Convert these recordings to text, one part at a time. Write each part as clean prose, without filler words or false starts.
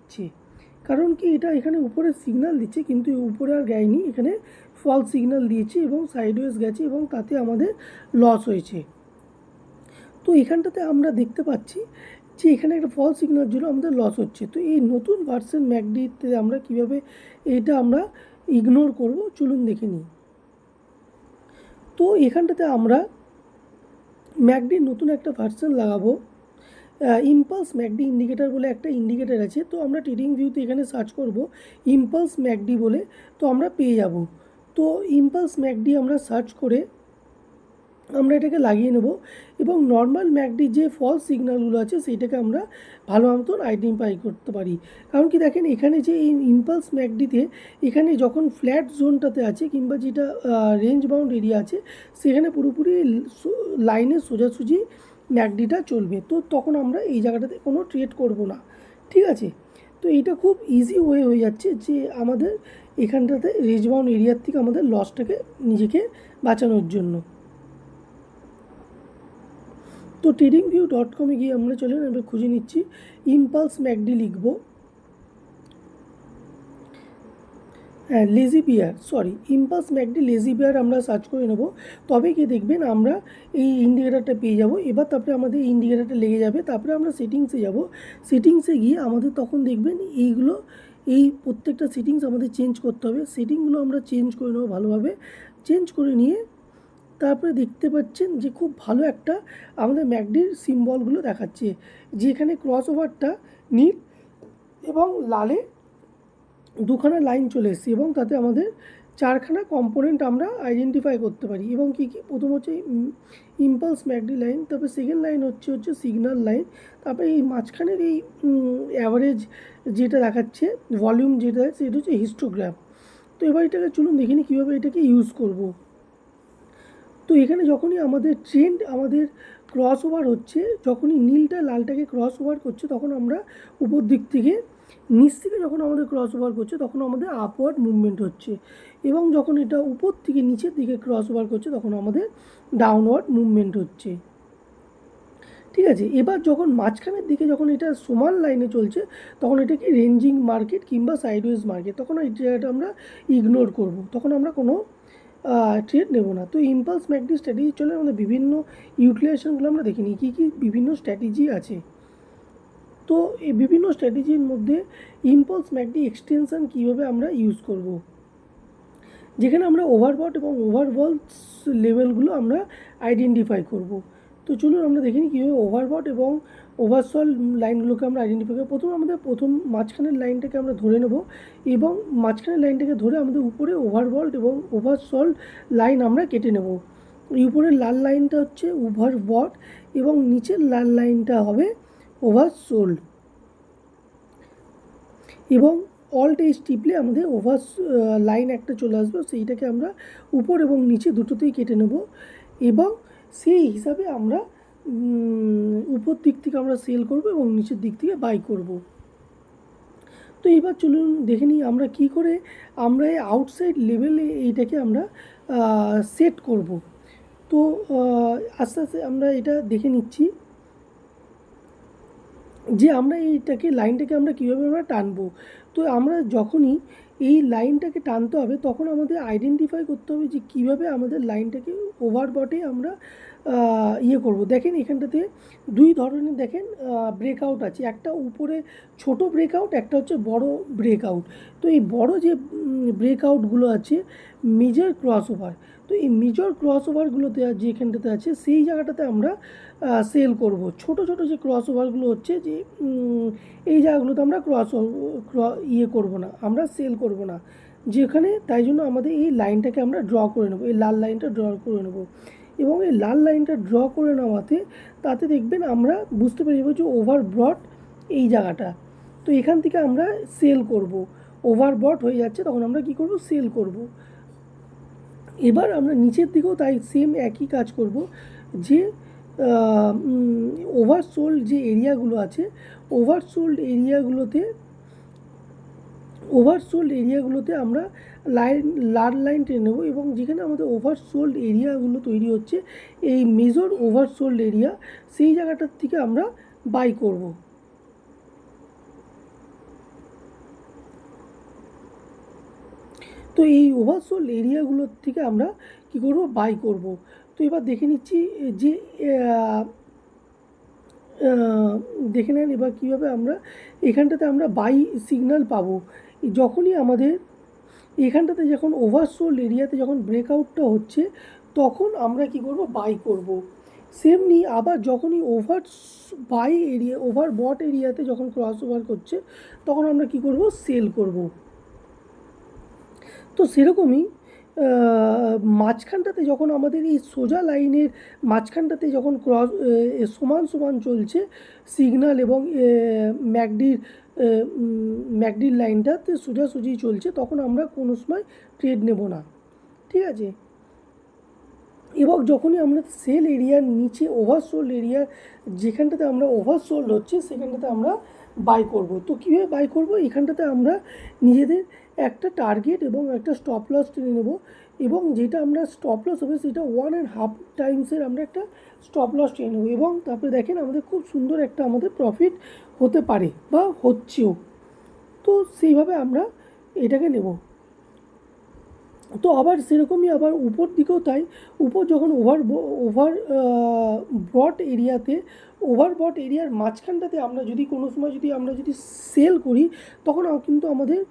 দিচ্ছে, কারণ কি এটা এখানে উপরে সিগন্যাল দিচ্ছে কিন্তু উপরে আর গায়নি, এখানে ফলস সিগন্যাল দিয়েছে এবং সাইডওয়েজ গেছে এবং তাতে আমাদের লস হয়েছে। তো এখানটাতে আমরা দেখতে পাচ্ছি যে এখানে একটা ফলস সিগন্যাল জন্য আমাদের লস হচ্ছে। তো এই নতুন ভার্সন ম্যাকডিতে আমরা কিভাবে এটা আমরা ইগনোর করব চলুন দেখে নিই। তো এখানটাতে আমরা ম্যাকডির নতুন একটা ভার্সন লাগাবো, ইম্পালস ম্যাকডি ইন্ডিকেটার বলে একটা ইন্ডিকেটার আছে। তো আমরা ট্রেডিং ভিউতে এখানে সার্চ করব ইম্পালস ম্যাকডি বলে, তো আমরা পেয়ে যাব। তো ইম্পালস ম্যাকডি আমরা সার্চ করে আমরা এটাকে লাগিয়ে নেব এবং নর্মাল ম্যাকডি যে ফলস সিগন্যালগুলো আছে সেইটাকে আমরা ভালো মতন আইডেন্টিফাই করতে পারি। কারণ কি দেখেন এখানে যে এই ইম্পালস ম্যাকডিতে এখানে যখন ফ্ল্যাট জোনটাতে আছে কিংবা যেটা রেঞ্জ বাউন্ড এরিয়া আছে সেখানে পুরোপুরি লাইনে সোজাসুজি ম্যাকডিটা চলবে। তো তখন আমরা এই জায়গাটাতে কোনো ট্রেড করব না, ঠিক আছে। তো এইটা খুব ইজি ওয়ে হয়ে যাচ্ছে যে আমাদের এখানটাতে রেঞ্জ বাউন্ড এরিয়ার থেকে আমাদের লসটাকে নিজেকে বাঁচানোর জন্য। তো tradingview.com গিয়ে আমরা চলেন আমরা খুঁজে নিচ্ছি ইম্পালস ম্যাকডি লিখব, হ্যাঁ লেজি বিয়ার, সরি ইম্পালস ম্যাকডি লেজি বিয়ার আমরা সার্চ করে নেব, তবে কি দেখবেন আমরা এই ইন্ডিকেটারটা পেয়ে যাব। এবার তারপরে আমাদের এই ইন্ডিকেটারটা লেগে যাবে, তারপরে আমরা সেটিংসে যাব, সেটিংসে গিয়ে আমাদের তখন দেখবেন এইগুলো এই প্রত্যেকটা সেটিংস আমাদের চেঞ্জ করতে হবে। সেটিংগুলো আমরা চেঞ্জ করে নেব ভালোভাবে, চেঞ্জ করে নিয়ে তারপরে দেখতে পাচ্ছেন যে খুব ভালো একটা আমাদের ম্যাকডির সিম্বলগুলো দেখাচ্ছে, যেখানে ক্রস ওভারটা নীল এবং লালে দুখানা লাইন চলে এসেছে এবং তাতে আমাদের চারখানা কম্পোনেন্ট আমরা আইডেন্টিফাই করতে পারি। এবং কী কী, প্রথম হচ্ছে ইম্পালস ম্যাকডি লাইন, তারপরে সেকেন্ড লাইন হচ্ছে সিগন্যাল লাইন, তারপরে এই মাঝখানের এই অ্যাভারেজ যেটা দেখাচ্ছে ভলিউম যেটা সেটা হচ্ছে হিস্টোগ্রাম। তো এবার এটাকে চলুন দেখে নিই কীভাবে এটাকে ইউজ করব। তো এখানে যখনই আমাদের ট্রেন্ড আমাদের ক্রস ওভার হচ্ছে, যখনই নীলটা লালটাকে ক্রস ওভার করছে তখন আমরা উপর দিক থেকে নিচ থেকে যখন আমাদের ক্রস ওভার করছে তখন আমাদের আপওয়ার্ড মুভমেন্ট হচ্ছে, এবং যখন এটা উপর থেকে নিচের দিকে ক্রস ওভার করছে তখন আমাদের ডাউনওয়ার্ড মুভমেন্ট হচ্ছে, ঠিক আছে। এবার যখন মাঝখানের দিকে যখন এটা সমান লাইনে চলছে তখন এটাকে রেঞ্জিং মার্কেট কিংবা সাইডওয়েজ মার্কেট, তখন এই জায়গাটা আমরা ইগনোর করব, তখন আমরা কোনো ট্রেড নেব না। তো ইম্পালস ম্যাকডি স্ট্র্যাটেজি চলে আমাদের বিভিন্ন ইউটিলাইজেশনগুলো আমরা দেখে নিই কী কী বিভিন্ন স্ট্র্যাটেজি আছে। তো এই বিভিন্ন স্ট্র্যাটেজির মধ্যে ইম্পালস ম্যাকডি এক্সটেনশন কীভাবে আমরা ইউজ করব, যেখানে আমরা ওভারবট এবং ওভারবলস লেভেলগুলো আমরা আইডেন্টিফাই করব। তো চলুন আমরা দেখে নিই কীভাবে ওভারবট এবং ওভারসল লাইনগুলোকে আমরা আইডেন্টিফাই করব। প্রথমে আমাদের মাঝখানের লাইনটাকে আমরা ধরে নেব এবং মাঝখানের লাইনটাকে ধরে আমাদের উপরে ওভারবট এবং ওভারসল লাইন আমরা কেটে নেব। উপরের লাল লাইনটা হচ্ছে ওভারবট এবং নিচের লাল লাইনটা হবে ওভারসোল্ড, এবং অল্ট এইচ টিপলে আমাদের ওভার লাইন একটা চলে আসবে, সেইটাকে আমরা উপর এবং নিচে দুটোতেই কেটে নেব এবং সেই হিসাবে আমরা উপর দিক থেকে আমরা সেল করব এবং নিচের দিক থেকে বাই করব। তো এবার চলুন দেখে নিই আমরা কী করে আমরা এই আউটসাইড লেভেলে এইটাকে আমরা সেট করব। তো আস্তে আস্তে আমরা এটা দেখে নিচ্ছি যে আমরা এইটাকে লাইনটাকে আমরা কীভাবে আমরা টানবো। তো আমরা যখনই এই লাইনটাকে টানতে হবে তখন আমাদের আইডেন্টিফাই করতে হবে যে কীভাবে আমাদের লাইনটাকে ওভারবটে আমরা ইয়ে করব। দেখেন এখানটাতে দুই ধরনের দেখেন ব্রেকআউট আছে, একটা উপরে ছোট ব্রেকআউট, একটা হচ্ছে বড় ব্রেকআউট। তো এই বড় যে ব্রেকআউটগুলো আছে মেজর ক্রস ওভার, তো এই মেজর ক্রস ওভারগুলোতে যেখানটাতে আছে সেই জায়গাটাতে আমরা সেল করব। ছোট ছোট যে ক্রস ওভারগুলো হচ্ছে যে এই জায়গাগুলোতে আমরা ইয়ে করব না, আমরা সেল করব না যেখানে, তাই জন্য আমাদের এই লাইনটাকে আমরা ড্র করে নেব, এই লাল লাইনটা ড্র করে নেব এবং এই লাল লাইনটা ড্র করে নেওয়াতে তাতে দেখবেন আমরা বুঝতে পেরে যাবো যে ওভারবট এই জায়গাটা। তো এখান থেকে আমরা সেল করব, ওভারবট হয়ে যাচ্ছে তখন আমরা কি করব, সেল করব। এবার আমরা নিচের দিকেও তাই সেম একই কাজ করব যে ওভারসোল্ড যে এরিয়াগুলো আছে ওভারসোল্ড এরিয়াগুলোতে আমরা লাল লাইন টেনে নেব এবং যেখানে আমাদের ওভারসোল্ড এরিয়াগুলো তৈরি হচ্ছে এই মেজর ওভারসোল্ড এরিয়া সেই জায়গাটার থেকে আমরা বাই করব। তো এই ওভারসোল্ড এরিয়াগুলোর থেকে আমরা কী করব, বাই করব। তো এবার দেখে নিচ্ছি যে দেখে নেন এবার কীভাবে আমরা এখানটাতে আমরা বাই সিগন্যাল পাবো। যখনই আমাদের এখানটাতে যখন ওভারসোল্ড এরিয়াতে যখন ব্রেকআউটটা হচ্ছে তখন আমরা কি করব, বাই করব। সেমনি আবার যখনই ওভার বট এরিয়াতে যখন ক্রস ওভার করছে তখন আমরা কি করব, সেল করব। তো সেরকমই মাঝখানটাতে যখন আমাদের এই সোজা লাইনের মাঝখানটাতে যখন সমান সমান চলছে সিগন্যাল এবং ম্যাকডির লাইনটাতে সোজাসুজি চলছে তখন আমরা কোনো সময় ট্রেড নেব না, ঠিক আছে। এবং যখনই আমরা সেল এরিয়ার নিচে ওভারসোল্ড এরিয়ার যেখানটাতে আমরা ওভারসোল্ড হচ্ছে সেখানটাতে আমরা বাই করব। তো কীভাবে বাই করব, এখানটাতে আমরা নিজেদের একটা টার্গেট এবং একটা স্টপ লস টেনে নেব এবং যেটা আমরা স্টপ লস হবে সেটা 1.5 টাইমসের আমরা একটা স্টপ লস টেনে নেব এবং তারপরে দেখেন আমাদের খুব সুন্দর একটা আমাদের প্রফিট হতে পারে বা হচ্ছেও। তো সেইভাবে আমরা এটাকে নেব। তো আবার সেরকমই আবার উপর দিকেও তাই, উপর যখন ওভার বট এরিয়ার মাঝখানটাতে আমরা যদি কোনো সময় আমরা যদি সেল করি তখন কিন্তু আমাদের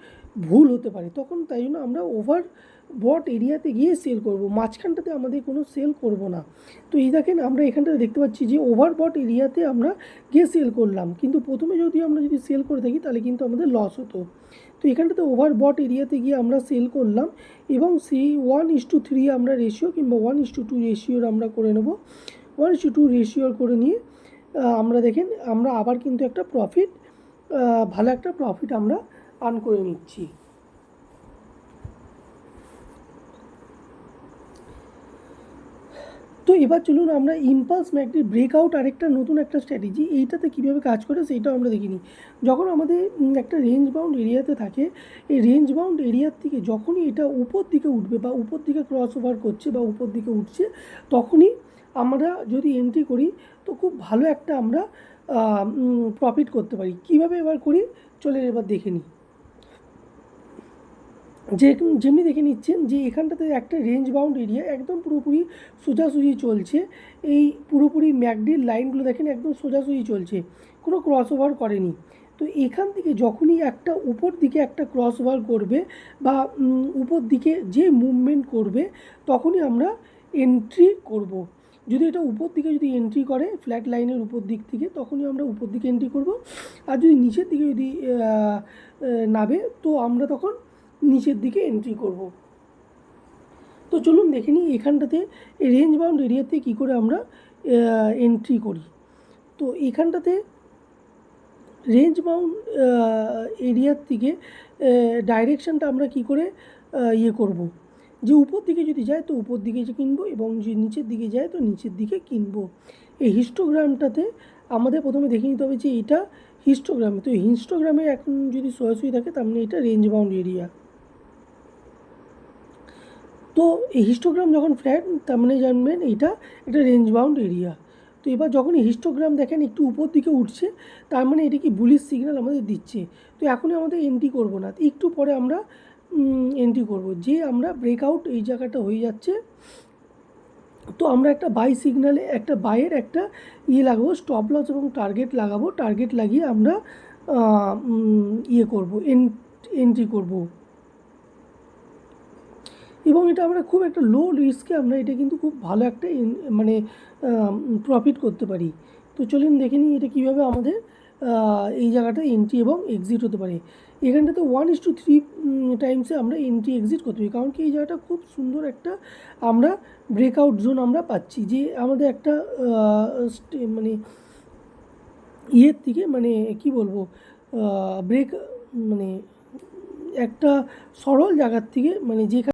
ভুল হতে পারে, তখন তাই জন্য আমরা ওভার বট এরিয়াতে গিয়ে সেল করব, মাঝখানটাতে আমাদের কোনো সেল করব না। তো এই দেখেন আমরা এখানটাতে দেখতে পাচ্ছি যে ওভার বট এরিয়াতে আমরা গিয়ে সেল করলাম, কিন্তু প্রথমে আমরা যদি সেল করে থাকি তাহলে কিন্তু আমাদের লস হতো। তো এখানটাতে ওভার বট এরিয়াতে গিয়ে আমরা সেল করলাম এবং সেই 1:3 আমরা রেশিও কিংবা 1:2 রেশিওর আমরা করে নেব। 1:2 রেশিওর করে নিয়ে আমরা দেখেন আমরা আবার কিন্তু একটা ভালো একটা প্রফিট আমরা আর্ন করে নিচ্ছি। তো এবার চলুন আমরা ইম্পালস ম্যাকডির ব্রেকআউট আরেকটা নতুন একটা স্ট্র্যাটেজি এইটাতে কীভাবে কাজ করে সেইটাও আমরা দেখিনি। যখন আমাদের একটা রেঞ্জ বাউন্ড এরিয়াতে থাকে, এই রেঞ্জ বাউন্ড এরিয়ার থেকে যখনই এটা উপর দিকে উঠবে বা উপর দিকে ক্রস ওভার করছে বা উপর দিকে উঠছে তখনই আমরা যদি এন্ট্রি করি তো খুব ভালো একটা আমরা প্রফিট করতে পারি। কীভাবে এবার করি চলে এবার দেখে নিই। যেমনি দেখে নিচ্ছেন যে এখানটাতে একটা রেঞ্জ বাউন্ড এরিয়া একদম পুরোপুরি সোজাসুজি চলছে, এই পুরোপুরি ম্যাকডির লাইনগুলো দেখেন একদম সোজাসুজি চলছে, কোনো ক্রস ওভার করেনি। তো এখান থেকে যখনই একটা উপর দিকে একটা ক্রস ওভার করবে বা উপর দিকে যে মুভমেন্ট করবে তখনই আমরা এন্ট্রি করব। যদি এটা উপর দিকে যদি এন্ট্রি করে ফ্ল্যাট লাইনের উপর দিক থেকে তখনই আমরা উপর দিকে এন্ট্রি করব, আর যদি নিচের দিকে যদি নামে তো আমরা তখন নিচের দিকে এন্ট্রি করব। তো চলুন দেখে নিই এখানটাতে রেঞ্জ বাউন্ড এরিয়াতে কী করে আমরা এন্ট্রি করি। তো এখানটাতে রেঞ্জ বাউন্ড এরিয়ার থেকে ডাইরেকশানটা আমরা কী করে করব, যে উপর দিকে যদি যায় তো উপর দিকে যে কিনবো এবং যে নিচের দিকে যায় তো নিচের দিকে কিনবো। এই হিস্টোগ্রামটাতে আমাদের প্রথমে দেখে নিতে হবে যে এটা হিস্টোগ্রামে, তো হিস্টোগ্রামে এখন যদি সরাসরি থাকে তার মানে এটা রেঞ্জ বাউন্ড এরিয়া। তো এই হিস্টোগ্রাম যখন ফ্ল্যাট তার মানে জানবেন এটা রেঞ্জ বাউন্ড এরিয়া। তো এবার যখন হিস্টোগ্রাম দেখেন একটু উপর দিকে উঠছে তার মানে এটা কি বুলিশ সিগন্যাল আমাদের দিচ্ছে। তো এখনই আমাদের এন্ট্রি করব না, একটু পরে আমরা এন্ট্রি করব। যে আমরা ব্রেকআউট এই জায়গাটা হয়ে যাচ্ছে তো আমরা একটা বাই সিগন্যালে একটা বাইয়ের একটা লাগাবো, স্টপ লস এবং টার্গেট লাগাবো, টার্গেট লাগিয়ে আমরা করব, এন্ট্রি করব এবং এটা আমরা খুব একটা লো রিস্কে আমরা এটা কিন্তু খুব ভালো একটা মানে প্রফিট করতে পারি। তো চলুন দেখে নিই এটা কীভাবে আমাদের এই জায়গাটা এন্ট্রি এবং এক্সিট হতে পারে। এখানটাতে 1:3 টাইমসে আমরা এন্ট্রি এক্সিট করতে পারি, কারণ কি এই জায়গাটা খুব সুন্দর একটা আমরা ব্রেকআউট জোন আমরা পাচ্ছি, যে আমাদের একটা মানে থেকে মানে কি বলবো ব্রেক মানে একটা সরল জায়গার থেকে মানে যেখানে